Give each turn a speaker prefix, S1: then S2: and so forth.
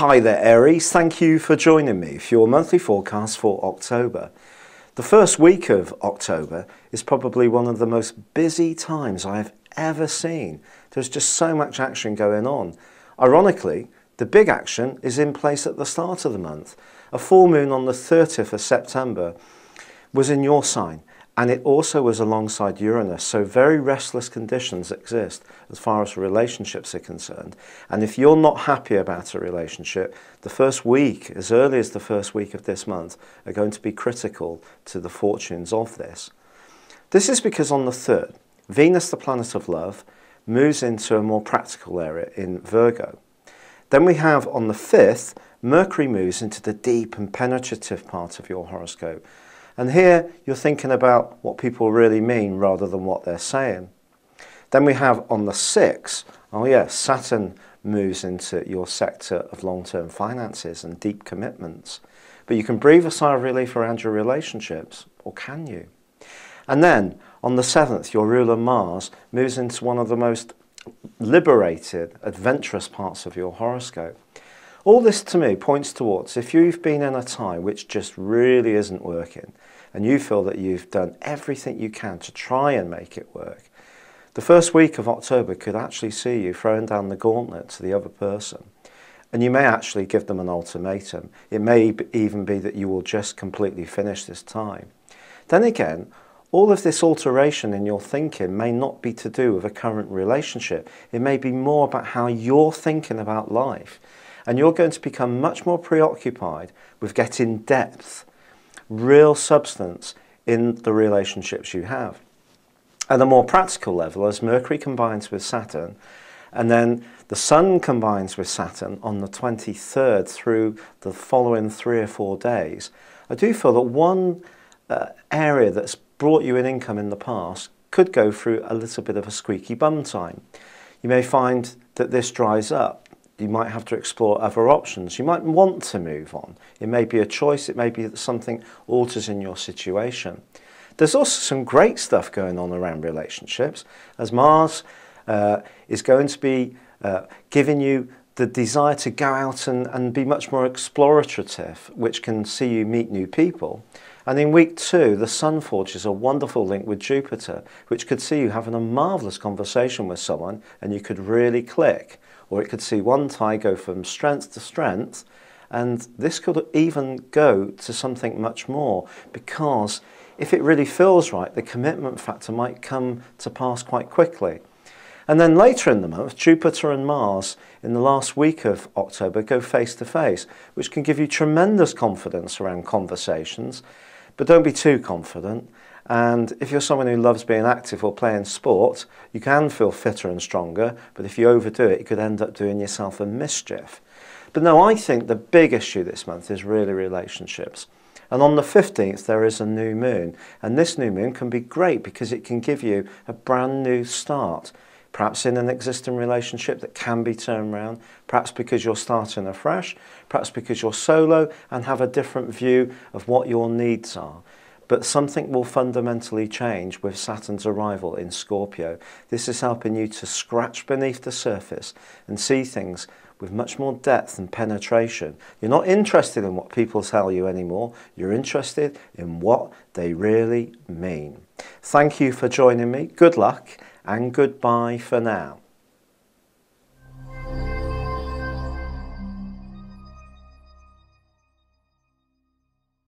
S1: Hi there Aries, thank you for joining me for your monthly forecast for October. The first week of October is probably one of the most busy times I have ever seen. There's just so much action going on. Ironically, the big action is in place at the start of the month. A full moon on the 30th of September was in your sign, and it also was alongside Uranus, so very restless conditions exist as far as relationships are concerned. And if you're not happy about a relationship, the first week, as early as the first week of this month, are going to be critical to the fortunes of this. This is because on the 3rd, Venus, the planet of love, moves into a more practical area in Virgo. Then we have on the 5th, Mercury moves into the deep and penetrative part of your horoscope. And here you're thinking about what people really mean rather than what they're saying. Then we have on the 6th, oh yes, Saturn moves into your sector of long-term finances and deep commitments. But you can breathe a sigh of relief around your relationships, or can you? And then on the 7th, your ruler Mars moves into one of the most liberated, adventurous parts of your horoscope. All this to me points towards if you've been in a time which just really isn't working and you feel that you've done everything you can to try and make it work, the first week of October could actually see you throwing down the gauntlet to the other person. And you may actually give them an ultimatum. It may even be that you will just completely finish this time. Then again, all of this alteration in your thinking may not be to do with a current relationship. It may be more about how you're thinking about life. And you're going to become much more preoccupied with getting depth, real substance in the relationships you have. At a more practical level, as Mercury combines with Saturn, and then the Sun combines with Saturn on the 23rd through the following 3 or 4 days, I do feel that one area that's brought you an income in the past could go through a little bit of a squeaky bum time. You may find that this dries up. You might have to explore other options. You might want to move on. It may be a choice. It may be that something alters in your situation. There's also some great stuff going on around relationships, as Mars is going to be giving you the desire to go out and be much more explorative, which can see you meet new people. And in week 2, the Sun forges a wonderful link with Jupiter, which could see you having a marvellous conversation with someone and you could really click. Or it could see one tie go from strength to strength, and this could even go to something much more, because if it really feels right, the commitment factor might come to pass quite quickly. And then later in the month, Jupiter and Mars in the last week of October go face to face, which can give you tremendous confidence around conversations, but don't be too confident. And if you're someone who loves being active or playing sport, you can feel fitter and stronger, but if you overdo it, you could end up doing yourself a mischief. But no, I think the big issue this month is really relationships. And on the 15th, there is a new moon. And this new moon can be great because it can give you a brand new start. Perhaps in an existing relationship that can be turned around, perhaps because you're starting afresh, perhaps because you're solo and have a different view of what your needs are. But something will fundamentally change with Saturn's arrival in Scorpio. This is helping you to scratch beneath the surface and see things with much more depth and penetration. You're not interested in what people tell you anymore. You're interested in what they really mean. Thank you for joining me. Good luck and goodbye for now.